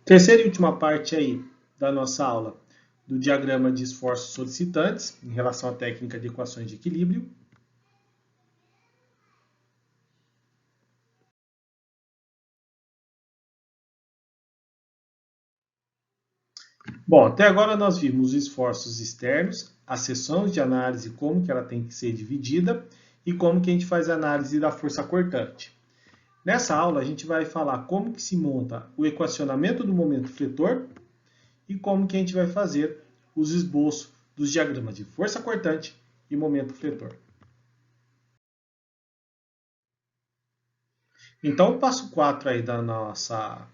Terceira e última parte aí da nossa aula do diagrama de esforços solicitantes em relação à técnica de equações de equilíbrio. Bom, até agora nós vimos os esforços externos, as seções de análise, como que ela tem que ser dividida e como que a gente faz a análise da força cortante. Nessa aula a gente vai falar como que se monta o equacionamento do momento fletor e como que a gente vai fazer os esboços dos diagramas de força cortante e momento fletor. Então, o passo 4 aí da nossa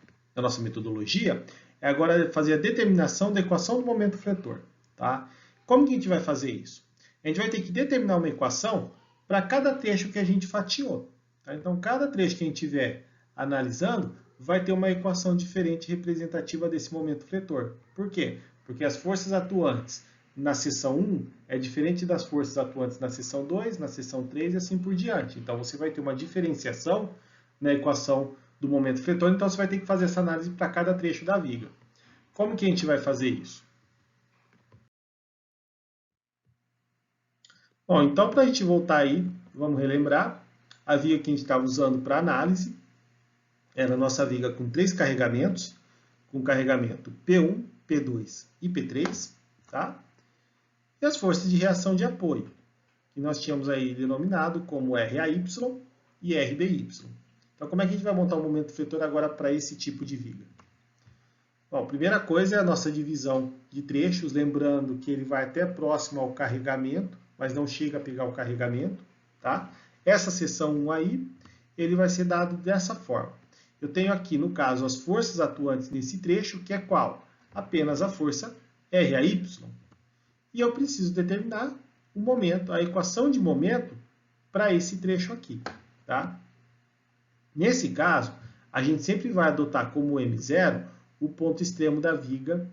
metodologia é agora fazer a determinação da equação do momento fletor. Tá? Como que a gente vai fazer isso? A gente vai ter que determinar uma equação para cada trecho que a gente fatiou. Tá? Então, cada trecho que a gente estiver analisando vai ter uma equação diferente representativa desse momento fletor. Por quê? Porque as forças atuantes na seção 1 é diferente das forças atuantes na seção 2, na seção 3 e assim por diante. Então, você vai ter uma diferenciação na equação do momento fletor, então você vai ter que fazer essa análise para cada trecho da viga. Como que a gente vai fazer isso? Bom, então para a gente voltar aí, vamos relembrar, a viga que a gente estava usando para análise era a nossa viga com 3 carregamentos, com carregamento P1, P2 e P3, tá? E as forças de reação de apoio, que nós tínhamos aí denominado como RAY e RBY. Então, como é que a gente vai montar o momento fletor agora para esse tipo de viga? Bom, a primeira coisa é a nossa divisão de trechos, lembrando que ele vai até próximo ao carregamento, mas não chega a pegar o carregamento, tá? Essa seção 1 aí, ele vai ser dado dessa forma. Eu tenho aqui, no caso, as forças atuantes nesse trecho, que é qual? Apenas a força RAY. E eu preciso determinar o momento, a equação de momento para esse trecho aqui, tá? Nesse caso, a gente sempre vai adotar como M0 o ponto extremo da viga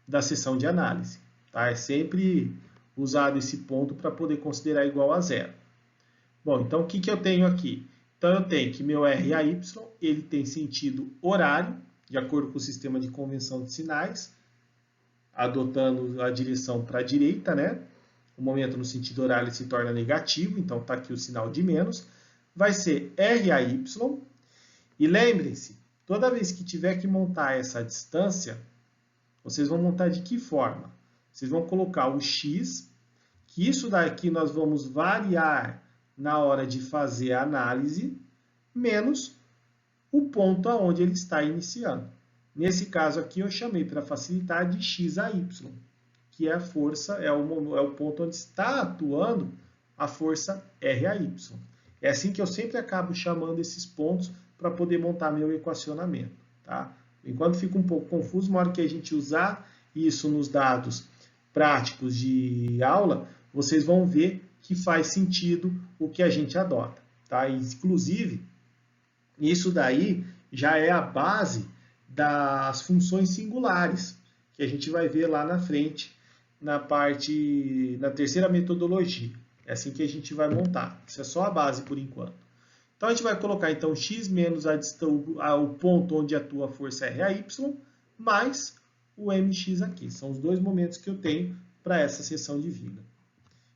da seção de análise. Tá? É sempre usado esse ponto para poder considerar igual a zero. Bom, então o que eu tenho aqui? Então eu tenho que meu RAY ele tem sentido horário, de acordo com o sistema de convenção de sinais, adotando a direção para a direita, né? O momento no sentido horário se torna negativo, então está aqui o sinal de menos. Vai ser RAY. E lembrem-se, toda vez que tiver que montar essa distância, vocês vão montar de que forma? Vocês vão colocar o x, que isso daqui nós vamos variar na hora de fazer a análise, menos o ponto aonde ele está iniciando. Nesse caso aqui eu chamei para facilitar de x a y, que é a força, é o ponto onde está atuando a força RAY. É assim que eu sempre acabo chamando esses pontos para poder montar meu equacionamento. Tá? Enquanto fica um pouco confuso, uma hora que a gente usar isso nos dados práticos de aula, vocês vão ver que faz sentido o que a gente adota. Tá? Inclusive, isso daí já é a base das funções singulares, que a gente vai ver lá na frente, na terceira metodologia. É assim que a gente vai montar. Isso é só a base por enquanto. Então, a gente vai colocar, então, x menos o ponto onde atua a força RAY, mais o mx aqui. São os dois momentos que eu tenho para essa seção de viga.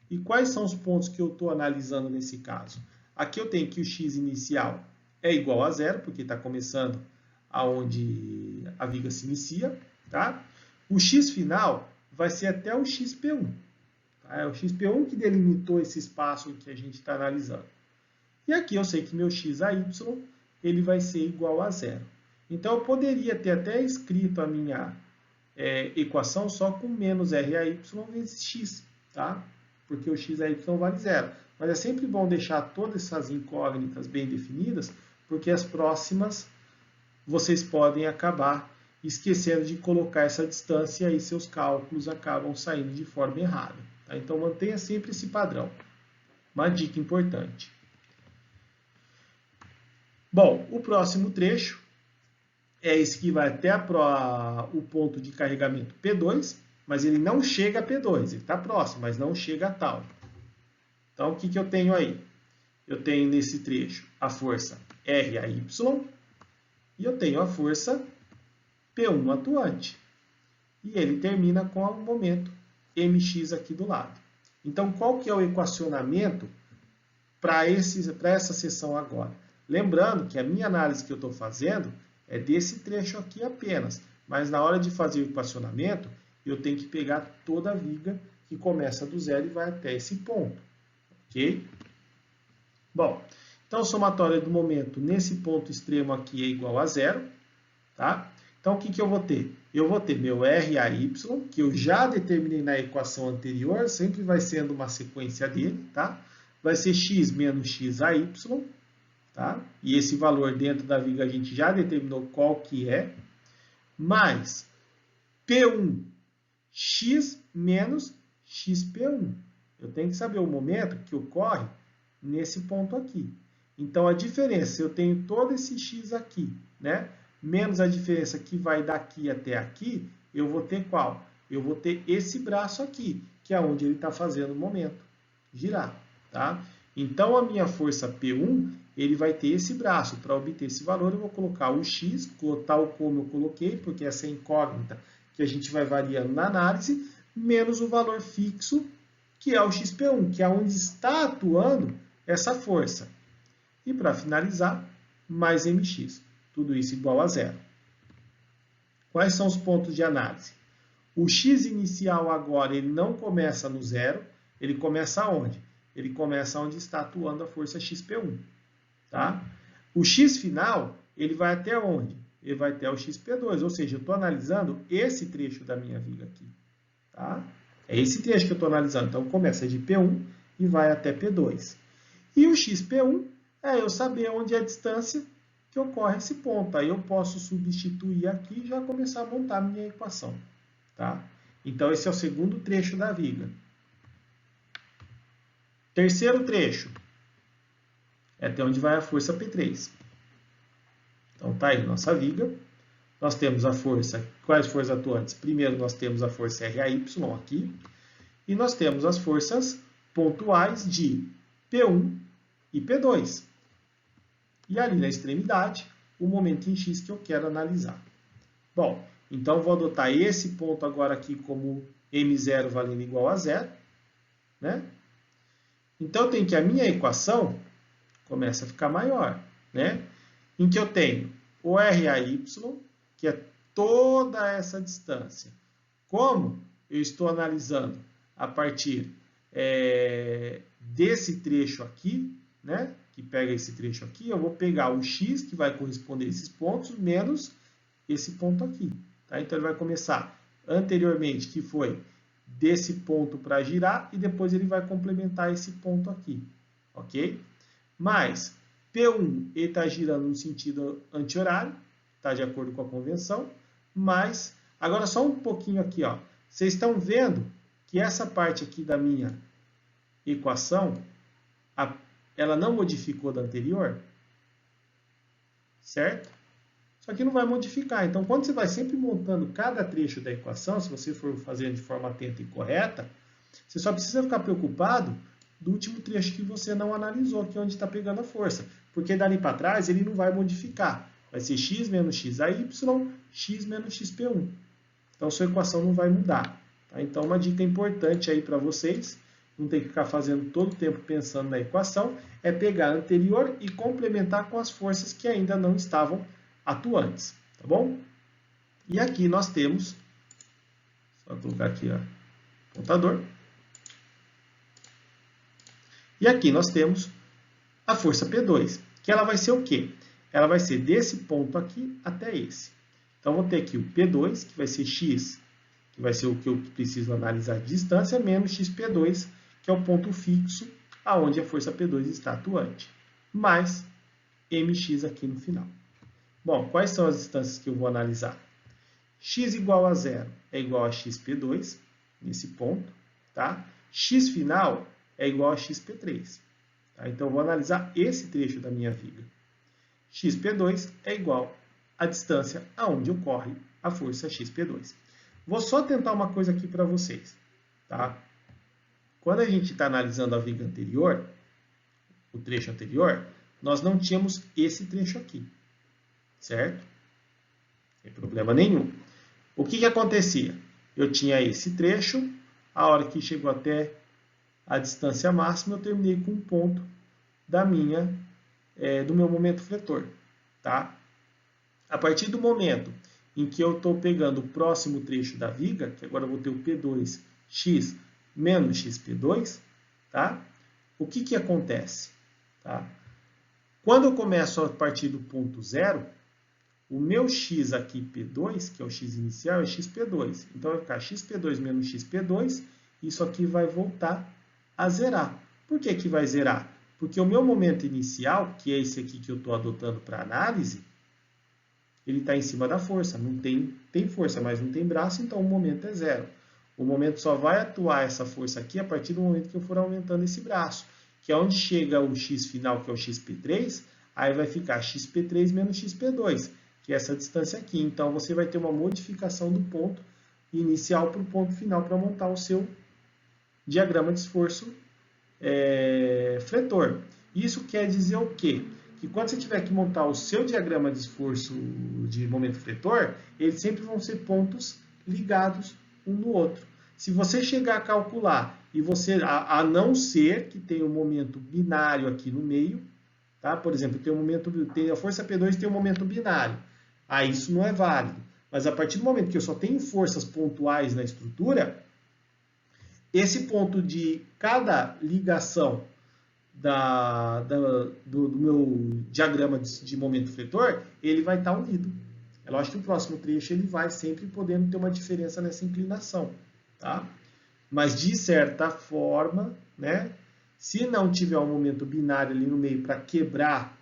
E quais são os pontos que eu estou analisando nesse caso? Aqui eu tenho que o x inicial é igual a zero, porque está começando aonde a viga se inicia. Tá? O x final vai ser até o xp1. Tá? É o xp1 que delimitou esse espaço que a gente está analisando. E aqui eu sei que meu xay ele vai ser igual a zero. Então, eu poderia ter até escrito a minha equação só com menos RAY vezes x, tá? Porque o x e y vale zero. Mas é sempre bom deixar todas essas incógnitas bem definidas, porque as próximas vocês podem acabar esquecendo de colocar essa distância e aí seus cálculos acabam saindo de forma errada. Tá? Então, mantenha sempre esse padrão. Uma dica importante. Bom, o próximo trecho é esse que vai até o ponto de carregamento P2, mas ele não chega a P2, ele está próximo, mas não chega a tal. Então, o que eu tenho aí? Eu tenho nesse trecho a força RAY e eu tenho a força P1 atuante. E ele termina com o momento mx aqui do lado. Então, qual que é o equacionamento para essa seção agora? Lembrando que a minha análise que eu estou fazendo é desse trecho aqui apenas, mas na hora de fazer o equacionamento, eu tenho que pegar toda a viga que começa do zero e vai até esse ponto, ok? Bom, então, somatória do momento nesse ponto extremo aqui é igual a zero, tá? Então, o que eu vou ter? Eu vou ter meu RAY, que eu já determinei na equação anterior, sempre vai sendo uma sequência dele, tá? Vai ser x menos xAy, tá? E esse valor dentro da viga a gente já determinou qual que é, mais P1, x menos xP1. Eu tenho que saber o momento que ocorre nesse ponto aqui. Então, a diferença, eu tenho todo esse x aqui, né? Menos a diferença que vai daqui até aqui, eu vou ter qual? Eu vou ter esse braço aqui, que é onde ele está fazendo o momento girar, tá? Então, a minha força P1, ele vai ter esse braço. Para obter esse valor, eu vou colocar o x, tal como eu coloquei, porque essa é incógnita que a gente vai variando na análise, menos o valor fixo, que é o xP1, que é onde está atuando essa força. E para finalizar, mais mx. Tudo isso igual a zero. Quais são os pontos de análise? O x inicial agora ele não começa no zero, ele começa onde? Ele começa onde está atuando a força xP1. Tá? O x final, ele vai até onde? Ele vai até o xP2, ou seja, eu estou analisando esse trecho da minha viga aqui. Tá? É esse trecho que eu estou analisando. Então, começa de P1 e vai até P2. E o xP1 é eu saber onde é a distância que ocorre esse ponto. Aí eu posso substituir aqui e já começar a montar a minha equação. Tá? Então, esse é o segundo trecho da viga. Terceiro trecho é até onde vai a força P3. Então, tá aí nossa viga. Nós temos a força, quais forças atuantes? Primeiro, nós temos a força RAY aqui. E nós temos as forças pontuais de P1 e P2. E ali na extremidade, o momento em x que eu quero analisar. Bom, então vou adotar esse ponto agora aqui como m0 valendo igual a zero. Né? Então, eu tenho que a minha equação começa a ficar maior. Né? Em que eu tenho o RAY, que é toda essa distância. Como eu estou analisando a partir desse trecho aqui, né? Que pega esse trecho aqui, eu vou pegar o x, que vai corresponder a esses pontos, menos esse ponto aqui. Tá? Então, ele vai começar anteriormente, que foi desse ponto para girar, e depois ele vai complementar esse ponto aqui. Ok? Mas, P1 ele está girando no sentido anti-horário, está de acordo com a convenção, mas, agora só um pouquinho aqui, ó. Vocês estão vendo que essa parte aqui da minha equação, ela não modificou da anterior, certo? Só que não vai modificar. Então, quando você vai sempre montando cada trecho da equação, se você for fazendo de forma atenta e correta, você só precisa ficar preocupado do último trecho que você não analisou, que é onde está pegando a força. Porque dali para trás ele não vai modificar. Vai ser x menos xAy, x menos xP1. Então, sua equação não vai mudar. Tá? Então, uma dica importante aí para vocês, não tem que ficar fazendo todo o tempo pensando na equação, é pegar a anterior e complementar com as forças que ainda não estavam atuantes. Tá bom? E aqui nós temos, só colocar aqui o pontador. E aqui nós temos a força P2, que ela vai ser o quê? Ela vai ser desse ponto aqui até esse. Então, vou ter aqui o P2, que vai ser x, que vai ser o que eu preciso analisar de distância, menos xP2, que é o ponto fixo, aonde a força P2 está atuante, mais mx aqui no final. Bom, quais são as distâncias que eu vou analisar? X igual a zero é igual a xP2, nesse ponto, tá? X final é igual a xP3. Tá? Então, eu vou analisar esse trecho da minha viga. xP2 é igual à distância aonde ocorre a força xP2. Vou só tentar uma coisa aqui para vocês. Tá? Quando a gente está analisando a viga anterior, o trecho anterior, nós não tínhamos esse trecho aqui. Certo? sem problema nenhum. O que acontecia? Eu tinha esse trecho, a hora que chegou até a distância máxima, eu terminei com um ponto do meu momento fletor. Tá? A partir do momento em que eu estou pegando o próximo trecho da viga, que agora eu vou ter o P2x menos xP2, tá? O que acontece? Tá? Quando eu começo a partir do ponto zero, o meu x aqui, P2, que é o x inicial, é xP2. Então, vai ficar xP2 menos xP2, isso aqui vai voltar a zerar. Por que vai zerar? Porque o meu momento inicial, que é esse aqui que eu estou adotando para análise, ele está em cima da força. Não tem força, mas não tem braço, então o momento é zero. O momento só vai atuar essa força aqui a partir do momento que eu for aumentando esse braço, que é onde chega o x final, que é o xP3, aí vai ficar xP3 menos xP2, que é essa distância aqui. Então, você vai ter uma modificação do ponto inicial para o ponto final para montar o seu diagrama de esforço fletor. Isso quer dizer o quê? Que quando você tiver que montar o seu diagrama de esforço de momento fletor, eles sempre vão ser pontos ligados um no outro. Se você chegar a calcular, e você, a não ser que tenha um momento binário aqui no meio, tá? Por exemplo, tem a força P2 tem um momento binário. Aí isso não é válido. Mas a partir do momento que eu só tenho forças pontuais na estrutura, esse ponto de cada ligação do meu diagrama de momento fletor, ele vai estar unido. É lógico que o próximo trecho ele vai sempre podendo ter uma diferença nessa inclinação. Tá? Mas, de certa forma, né, se não tiver um momento binário ali no meio para quebrar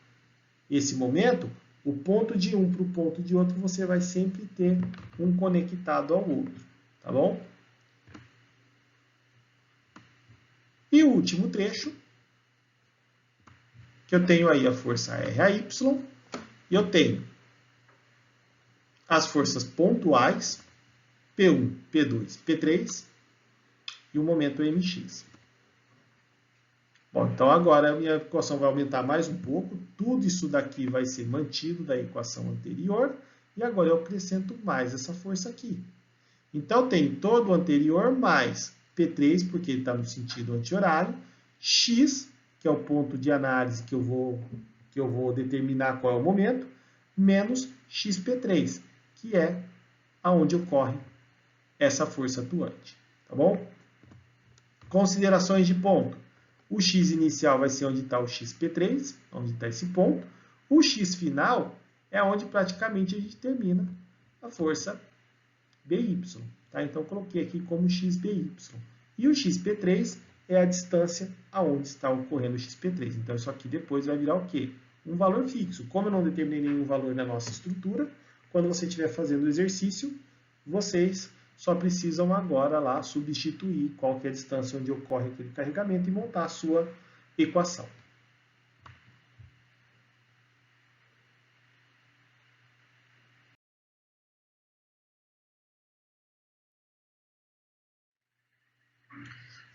esse momento, o ponto de um para o ponto de outro, você vai sempre ter um conectado ao outro. Tá bom? E o último trecho, que eu tenho aí a força RAY, e eu tenho as forças pontuais, P1, P2, P3, e o momento MX. Bom, então agora a minha equação vai aumentar mais um pouco, tudo isso daqui vai ser mantido da equação anterior, e agora eu acrescento mais essa força aqui. Então tem todo o anterior mais P3, porque ele está no sentido anti-horário, X, que é o ponto de análise que eu vou determinar qual é o momento, menos XP3, que é aonde ocorre essa força atuante. Tá bom? Considerações de ponto. O x inicial vai ser onde está o xP3, onde está esse ponto. O x final é onde praticamente a gente termina a força BY. Tá? Então, coloquei aqui como XBY. E o XP3 é a distância aonde está ocorrendo o XP3. Então, isso aqui depois vai virar o quê? Um valor fixo. Como eu não determinei nenhum valor na nossa estrutura, quando você estiver fazendo o exercício, vocês só precisam agora lá substituir qual que é a distância onde ocorre aquele carregamento e montar a sua equação.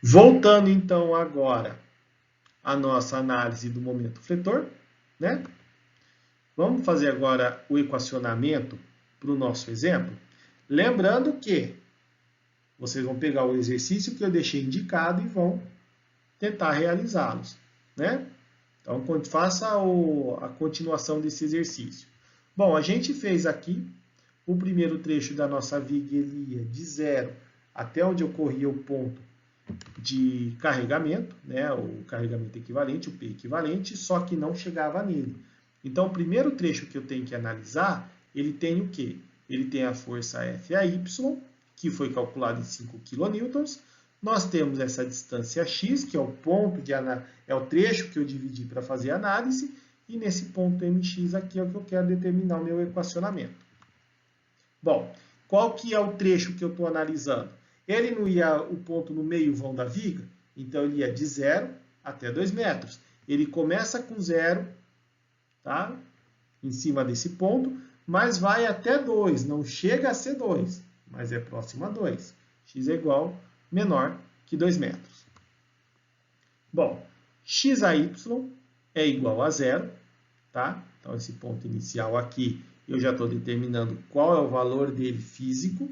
Voltando então agora à nossa análise do momento fletor, né? Vamos fazer agora o equacionamento para o nosso exemplo. Lembrando que vocês vão pegar o exercício que eu deixei indicado e vão tentar realizá-los, né? Então, faça a continuação desse exercício. Bom, a gente fez aqui o primeiro trecho da nossa viga, ele ia de 0 até onde ocorria o ponto de carregamento, né? O carregamento equivalente, o P equivalente, só que não chegava nele. Então, o primeiro trecho que eu tenho que analisar, ele tem o quê? Ele tem a força FAY, que foi calculada em 5 kN. Nós temos essa distância x, que é o ponto é o trecho que eu dividi para fazer a análise, e nesse ponto mx aqui é o que eu quero determinar o meu equacionamento. Bom, qual que é o trecho que eu estou analisando? Ele não ia o ponto no meio vão da viga, então ele ia de 0 até 2 metros. Ele começa com 0, tá? Em cima desse ponto, mas vai até 2, não chega a ser 2, mas é próximo a 2. X é igual menor que 2 metros. Bom, XAY é igual a 0, tá? Então esse ponto inicial aqui eu já estou determinando qual é o valor dele físico.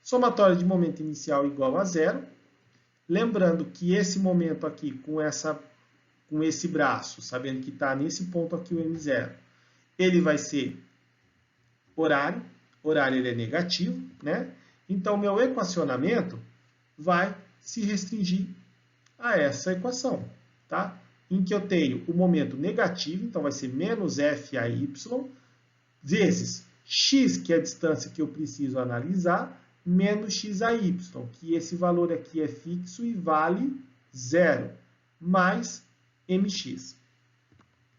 Somatório de momento inicial igual a zero. Lembrando que esse momento aqui, com esse braço, sabendo que está nesse ponto aqui o M0, ele vai ser horário. Horário ele é negativo, né? Então, meu equacionamento vai se restringir a essa equação, tá? Em que eu tenho o momento negativo, então vai ser menos FAY, vezes x, que é a distância que eu preciso analisar, menos XAY, que esse valor aqui é fixo e vale zero, mais MX.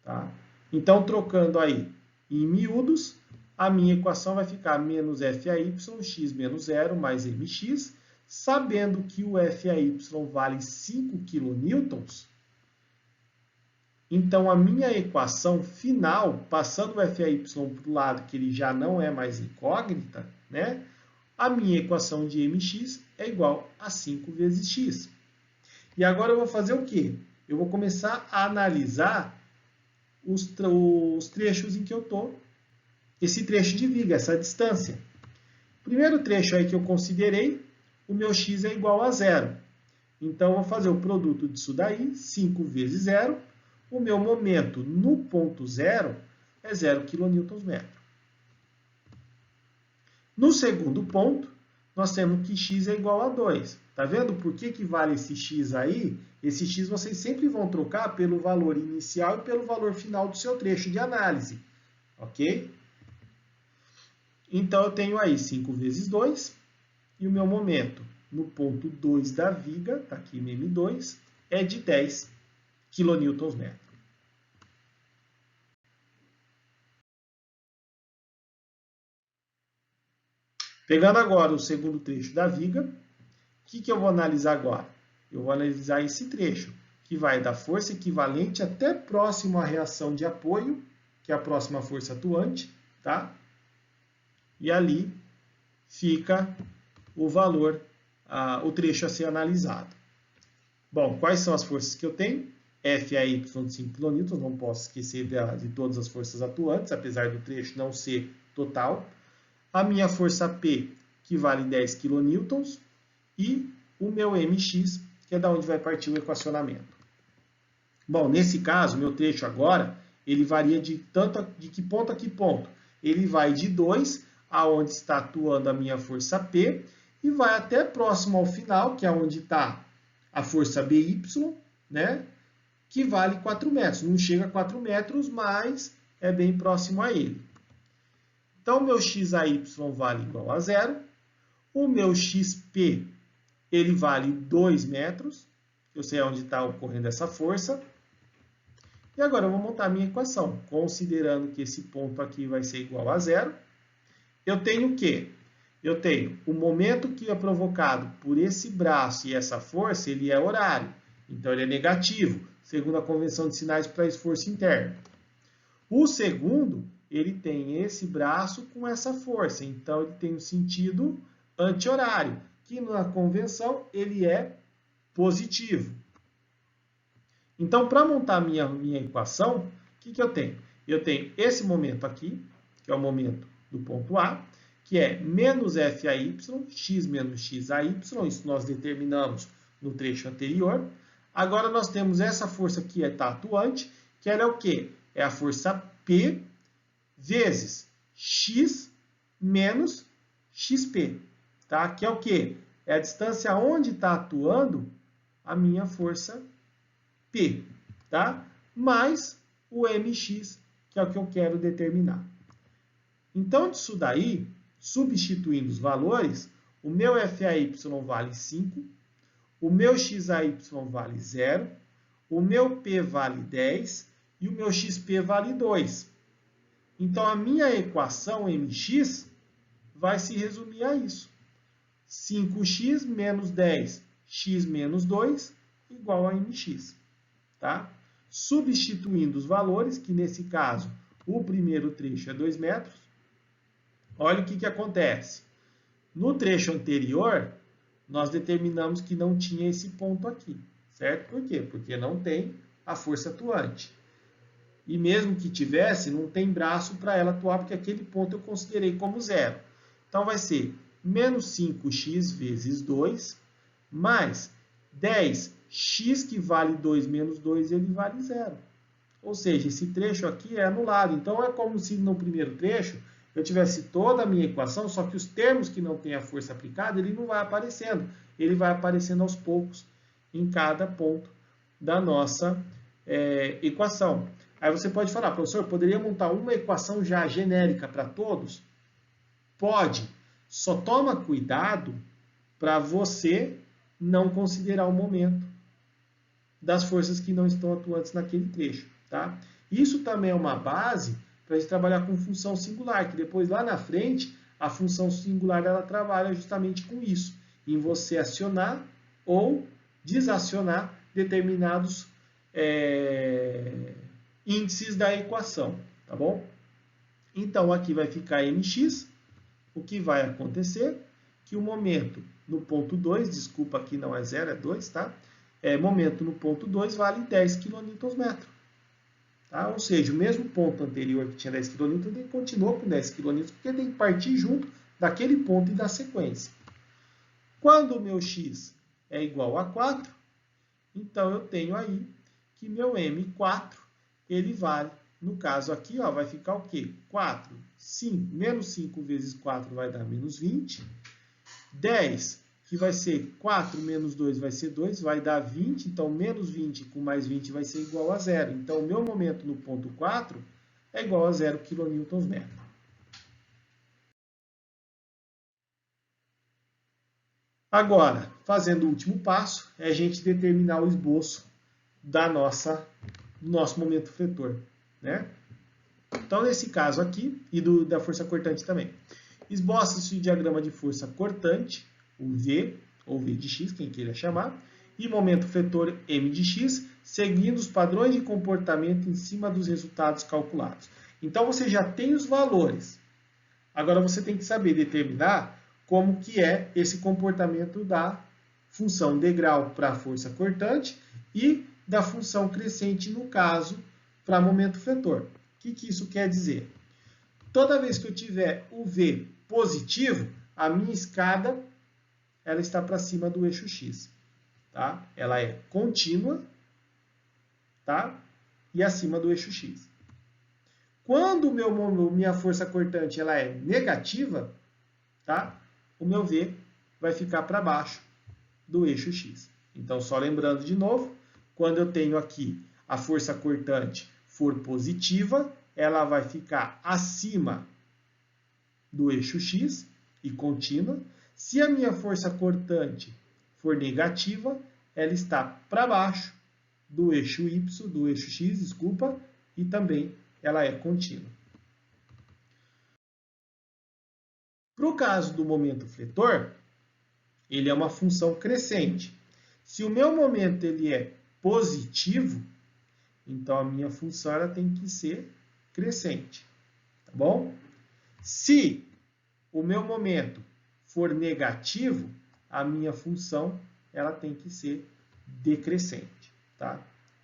Tá? Então, trocando aí em miúdos, a minha equação vai ficar menos FAY, x menos zero, mais MX, sabendo que o FAY vale 5 kN, então a minha equação final, passando o FAY para o lado que ele já não é mais incógnita, né? A minha equação de MX é igual a 5 vezes x. E agora eu vou fazer o quê? Eu vou começar a analisar os trechos em que eu estou, esse trecho de viga, essa distância. Primeiro trecho aí que eu considerei, o meu x é igual a zero. Então, eu vou fazer o produto disso daí, 5 vezes zero. O meu momento no ponto zero é 0 kN. No segundo ponto, nós temos que x é igual a 2. Tá vendo por que vale esse x aí? Esse x vocês sempre vão trocar pelo valor inicial e pelo valor final do seu trecho de análise. Ok? Então, eu tenho aí 5 vezes 2. E o meu momento no ponto 2 da viga, está aqui no M2, é de 10 kN. Pegando agora o segundo trecho da viga, o que eu vou analisar agora? Eu vou analisar esse trecho, que vai da força equivalente até próximo à reação de apoio, que é a próxima força atuante, tá? E ali fica o valor, o trecho a ser analisado. Bom, quais são as forças que eu tenho? FAY de 5 kN, não posso esquecer de todas as forças atuantes, apesar do trecho não ser total. A minha força P, que vale 10 kN, e o meu MX, que é da onde vai partir o equacionamento. Bom, nesse caso, meu trecho agora, ele varia de que ponto a que ponto? Ele vai de 2, aonde está atuando a minha força P, e vai até próximo ao final, que é onde está a força BY, né? Que vale 4 metros. Não chega a 4 metros, mas é bem próximo a ele. Então, o meu XAY vale igual a zero. O meu XP, ele vale 2 metros. Eu sei onde está ocorrendo essa força. E agora eu vou montar a minha equação. Considerando que esse ponto aqui vai ser igual a zero, eu tenho o quê? Eu tenho o momento que é provocado por esse braço e essa força, ele é horário. Então, ele é negativo, segundo a convenção de sinais para esforço interno. O segundo, ele tem esse braço com essa força. Então, ele tem um sentido anti-horário, que na convenção ele é positivo. Então, para montar a minha equação, o que eu tenho? Eu tenho esse momento aqui, que é o momento do ponto A, que é menos FAY, x menos XAY, isso nós determinamos no trecho anterior. Agora nós temos essa força que está atuante, que ela é o quê? É a força P vezes x menos XP, tá? Que é o quê? É a distância onde está atuando a minha força P, tá? Mais o MX, que é o que eu quero determinar. Então, disso daí, substituindo os valores, o meu FAY vale 5, o meu XAY vale 0, o meu P vale 10 e o meu XP vale 2. Então, a minha equação MX vai se resumir a isso. 5x menos 10, x menos 2, igual a MX. Tá? Substituindo os valores, que nesse caso, o primeiro trecho é 2 metros, olha o que acontece. No trecho anterior, nós determinamos que não tinha esse ponto aqui, certo? Por quê? Porque não tem a força atuante. E mesmo que tivesse, não tem braço para ela atuar, porque aquele ponto eu considerei como zero. Então, vai ser menos 5x vezes 2, mais 10x, que vale 2 menos 2, ele vale zero. Ou seja, esse trecho aqui é anulado. Então, é como se no primeiro trecho eu tivesse toda a minha equação, só que os termos que não têm a força aplicada, ele não vai aparecendo. Ele vai aparecendo aos poucos em cada ponto da nossa equação. Aí você pode falar, professor, poderia montar uma equação já genérica para todos? Pode. Só toma cuidado para você não considerar o momento das forças que não estão atuantes naquele trecho. Tá? Isso também é uma base para a gente trabalhar com função singular, que depois lá na frente a função singular ela trabalha justamente com isso, em você acionar ou desacionar determinados índices da equação, tá bom? Então aqui vai ficar mx, o que vai acontecer? Que o momento no ponto 2, desculpa, aqui não é 0, é 2, tá? Momento no ponto 2 vale 10 kN/m. Tá? Ou seja, o mesmo ponto anterior que tinha 10 kN, ele continuou com 10 kN, porque tem que partir junto daquele ponto e da sequência. Quando o meu x é igual a 4, então eu tenho aí que meu M4, ele vale, no caso aqui, ó, vai ficar o quê? 4, 5, menos 5 vezes 4 vai dar menos 20. 10, que vai ser 4 menos 2 vai ser 2, vai dar 20. Então, menos 20 com mais 20 vai ser igual a 0. Então, o meu momento no ponto 4 é igual a 0 kN/m. Agora, fazendo o último passo, é a gente determinar o esboço do nosso momento fletor, né? Então, nesse caso aqui, e da força cortante também. Esboça-se o diagrama de força cortante, o V, ou V de x, quem queira chamar, e momento fletor M de x, seguindo os padrões de comportamento em cima dos resultados calculados. Então, você já tem os valores. Agora, você tem que saber determinar como que é esse comportamento da função degrau para a força cortante e da função crescente, no caso, para momento fletor. O que isso quer dizer? Toda vez que eu tiver o V positivo, a minha escada ela está para cima do eixo x. Tá? Ela é contínua, tá? E acima do eixo x. Quando minha força cortante ela é negativa, tá? O meu V vai ficar para baixo do eixo x. Então, só lembrando de novo, quando eu tenho aqui a força cortante for positiva, ela vai ficar acima do eixo x e contínua. Se a minha força cortante for negativa, ela está para baixo do eixo y, do eixo x, desculpa, e também ela é contínua. Para o caso do momento fletor, ele é uma função crescente. Se o meu momento ele é positivo, então a minha função ela tem que ser crescente, tá bom? Se o meu momento for negativo, a minha função ela tem que ser decrescente, tá?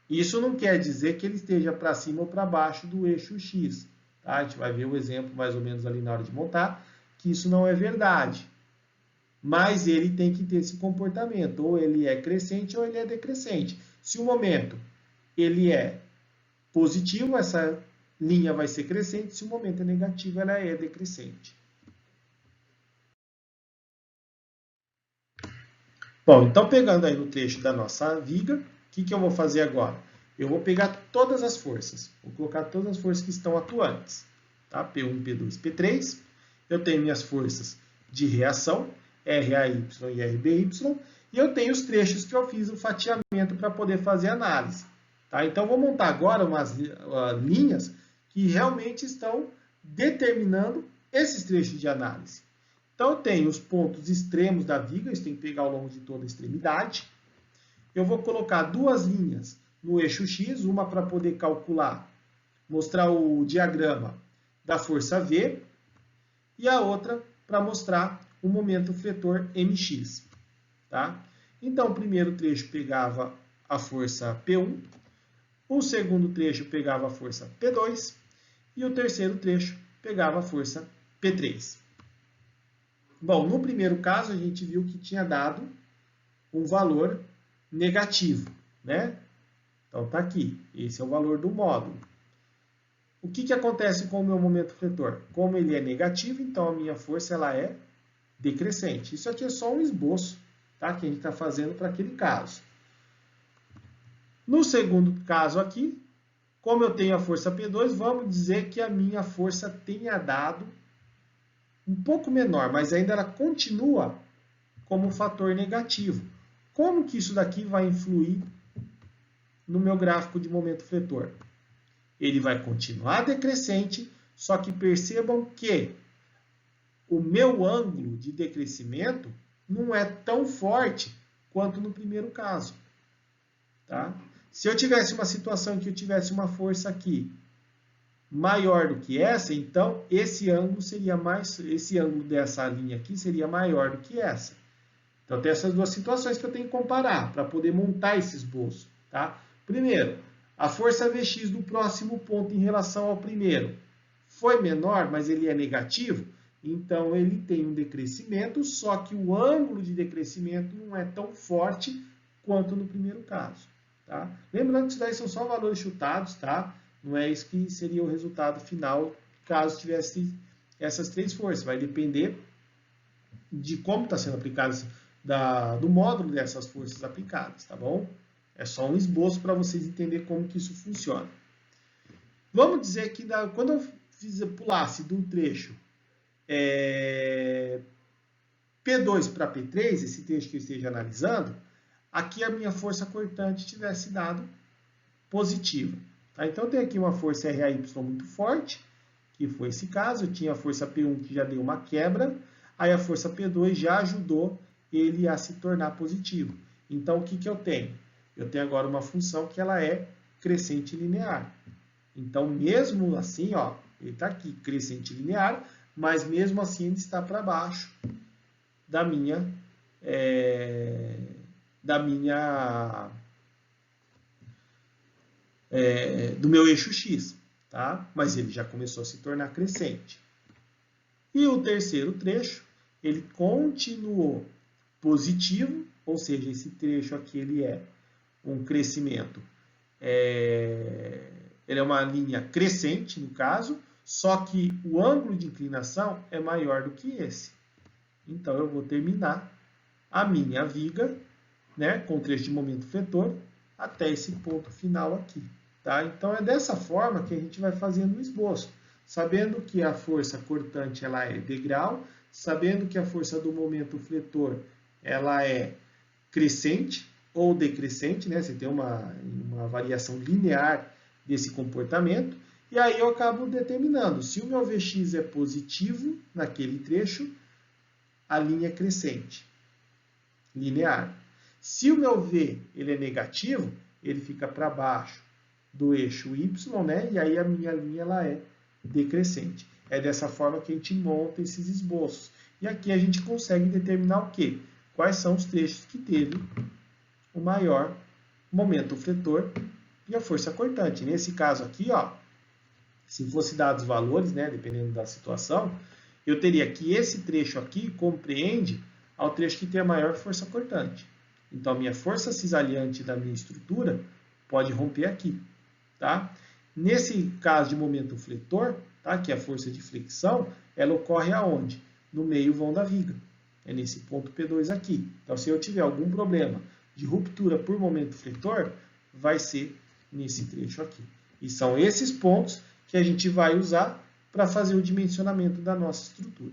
Isso não quer dizer que ele esteja para cima ou para baixo do eixo x, tá? A gente vai ver o exemplo mais ou menos ali na hora de montar, que isso não é verdade. Mas ele tem que ter esse comportamento, ou ele é crescente ou ele é decrescente. Se o momento ele é positivo, essa linha vai ser crescente, se o momento é negativo, ela é decrescente. Bom, então pegando aí no trecho da nossa viga, o que eu vou fazer agora? Eu vou pegar todas as forças, vou colocar todas as forças que estão atuantes, tá? P1, P2, P3. Eu tenho minhas forças de reação, RAY e RBY, e eu tenho os trechos que eu fiz o fatiamento para poder fazer análise. Tá? Então, vou montar agora umas linhas que realmente estão determinando esses trechos de análise. Então, eu tenho os pontos extremos da viga, isso tem que pegar ao longo de toda a extremidade. Eu vou colocar duas linhas no eixo X, uma para poder calcular, mostrar o diagrama da força V, e a outra para mostrar o momento fletor Mx. Tá? Então, o primeiro trecho pegava a força P1, o segundo trecho pegava a força P2 e o terceiro trecho pegava a força P3. Bom, no primeiro caso a gente viu que tinha dado um valor negativo, né? Então tá aqui, esse é o valor do módulo. O que acontece com o meu momento fletor? Como ele é negativo, então a minha força ela é decrescente. Isso aqui é só um esboço, tá? Que a gente está fazendo para aquele caso. No segundo caso aqui, como eu tenho a força P2, vamos dizer que a minha força tenha dado um pouco menor, mas ainda ela continua como fator negativo. Como que isso daqui vai influir no meu gráfico de momento fletor? Ele vai continuar decrescente, só que percebam que o meu ângulo de decrescimento não é tão forte quanto no primeiro caso. Tá? Se eu tivesse uma situação que eu tivesse uma força aqui maior do que essa, então esse ângulo dessa linha aqui seria maior do que essa. Então tem essas duas situações que eu tenho que comparar para poder montar esse esboço. Tá? Primeiro, a força Vx do próximo ponto em relação ao primeiro foi menor, mas ele é negativo, então ele tem um decrescimento, só que o ângulo de decrescimento não é tão forte quanto no primeiro caso. Tá? Lembrando que isso daí são só valores chutados, tá? Não é isso que seria o resultado final caso tivesse essas três forças. Vai depender de como está sendo aplicado do módulo dessas forças aplicadas, tá bom? É só um esboço para vocês entenderem como que isso funciona. Vamos dizer que quando eu pulasse do trecho P2 para P3, esse trecho que eu esteja analisando, aqui a minha força cortante tivesse dado positiva. Tá? Então, eu tenho aqui uma força RAY muito forte, que foi esse caso. Eu tinha a força P1 que já deu uma quebra, aí a força P2 já ajudou ele a se tornar positivo. Então, o que eu tenho? Eu tenho agora uma função que ela é crescente linear. Então, mesmo assim, ó, ele está aqui, crescente linear, mas mesmo assim ele está para baixo da minha do meu eixo X, tá? Mas ele já começou a se tornar crescente. E o terceiro trecho, ele continuou positivo, ou seja, esse trecho aqui ele é um crescimento, ele é uma linha crescente no caso, só que o ângulo de inclinação é maior do que esse. Então eu vou terminar a minha viga, né, com trecho de momento fletor até esse ponto final aqui. Tá? Então é dessa forma que a gente vai fazendo o esboço, sabendo que a força cortante ela é degrau, sabendo que a força do momento fletor ela é crescente ou decrescente, né? Você tem uma variação linear desse comportamento, e aí eu acabo determinando se o meu Vx é positivo naquele trecho, a linha é crescente, linear. Se o meu V ele é negativo, ele fica para baixo do eixo Y, né? E aí a minha linha ela é decrescente. É dessa forma que a gente monta esses esboços. E aqui a gente consegue determinar o quê? Quais são os trechos que teve o maior momento fletor e a força cortante. Nesse caso aqui, ó, se fosse dados os valores, né, dependendo da situação, eu teria que esse trecho aqui compreende ao trecho que tem a maior força cortante. Então, a minha força cisalhante da minha estrutura pode romper aqui. Tá? Nesse caso de momento fletor, tá, que é a força de flexão, ela ocorre aonde? No meio vão da viga. É nesse ponto P2 aqui. Então, se eu tiver algum problema de ruptura por momento fletor, vai ser nesse trecho aqui. E são esses pontos que a gente vai usar para fazer o dimensionamento da nossa estrutura.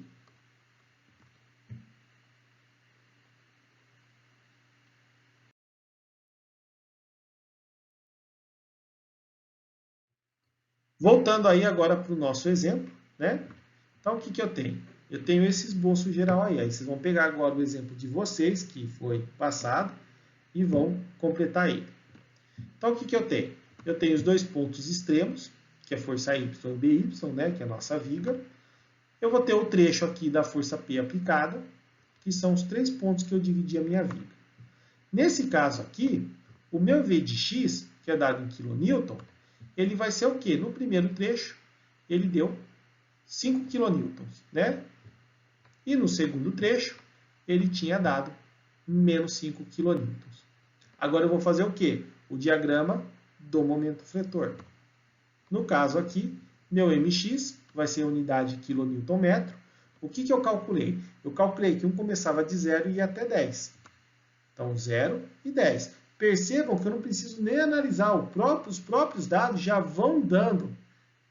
Voltando aí agora para o nosso exemplo, né? Então, o que eu tenho? Eu tenho esse esboço geral aí. Aí vocês vão pegar agora o exemplo de vocês, que foi passado, e vão completar ele. Então, o que eu tenho? Eu tenho os dois pontos extremos, que é a força Y e BY, né? Que é a nossa viga. Eu vou ter o trecho aqui da força P aplicada, que são os três pontos que eu dividi a minha viga. Nesse caso aqui, o meu V de X, que que é dado em kN, ele vai ser o quê? No primeiro trecho, ele deu 5 kN, né? E no segundo trecho, ele tinha dado menos 5 kN. Agora eu vou fazer o quê? O diagrama do momento fletor. No caso aqui, meu mx vai ser a unidade de kN. O que eu calculei? Eu calculei que um começava de 0 e ia até 10. Então, 0 e 10. Percebam que eu não preciso nem analisar. Os próprios dados já vão dando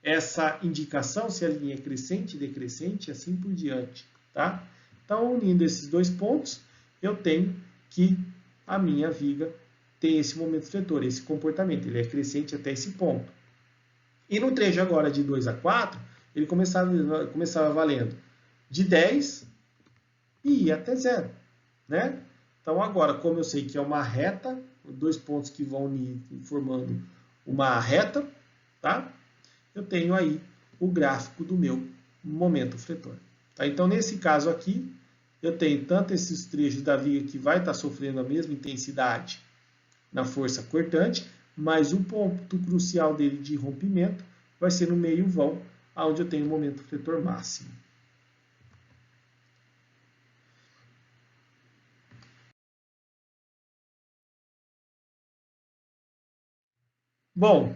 essa indicação se a linha é crescente, decrescente e assim por diante. Tá? Então, unindo esses dois pontos, eu tenho que a minha viga tem esse momento fletor, esse comportamento. Ele é crescente até esse ponto. E no trecho agora de 2 a 4, ele começava valendo de 10 e ia até 0. Né? Então agora, como eu sei que é uma reta, dois pontos que vão unir formando uma reta, tá? Eu tenho aí o gráfico do meu momento fletor. Tá? Então nesse caso aqui, eu tenho tanto esses trechos da viga que vai estar sofrendo a mesma intensidade na força cortante, mas o ponto crucial dele de rompimento vai ser no meio vão, onde eu tenho o momento fletor máximo. Bom,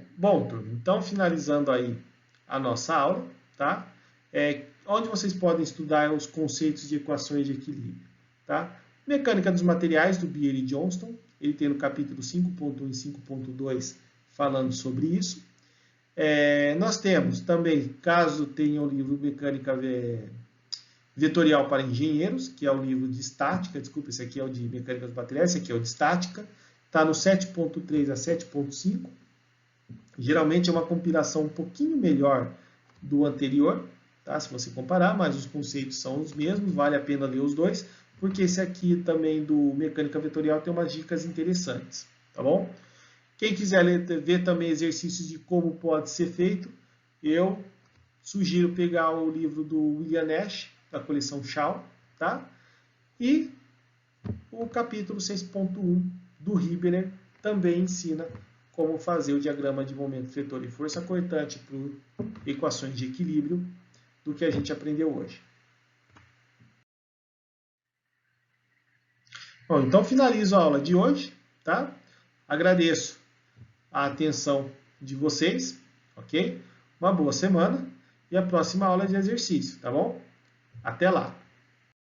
turma, então finalizando aí a nossa aula, tá? Onde vocês podem estudar os conceitos de equações de equilíbrio, tá? Mecânica dos materiais, do Beer e Johnston, ele tem no capítulo 5.1 e 5.2 falando sobre isso. Nós temos também, caso tenha o livro Mecânica Vetorial para Engenheiros, que é o livro de estática, desculpa, esse aqui é o de Mecânica dos Materiais, esse aqui é o de estática, está no 7.3 a 7.5. Geralmente é uma compilação um pouquinho melhor do anterior, tá? Se você comparar, mas os conceitos são os mesmos, vale a pena ler os dois, porque esse aqui também do Mecânica Vetorial tem umas dicas interessantes, tá bom? Quem quiser ver também exercícios de como pode ser feito, eu sugiro pegar o livro do William Nash, da coleção Shaw, tá? E o capítulo 6.1 do Hibbeler também ensina como fazer o diagrama de momento fletor e força cortante para equações de equilíbrio do que a gente aprendeu hoje. Bom, então finalizo a aula de hoje, tá? Agradeço a atenção de vocês, ok? Uma boa semana e a próxima aula de exercício, tá bom? Até lá!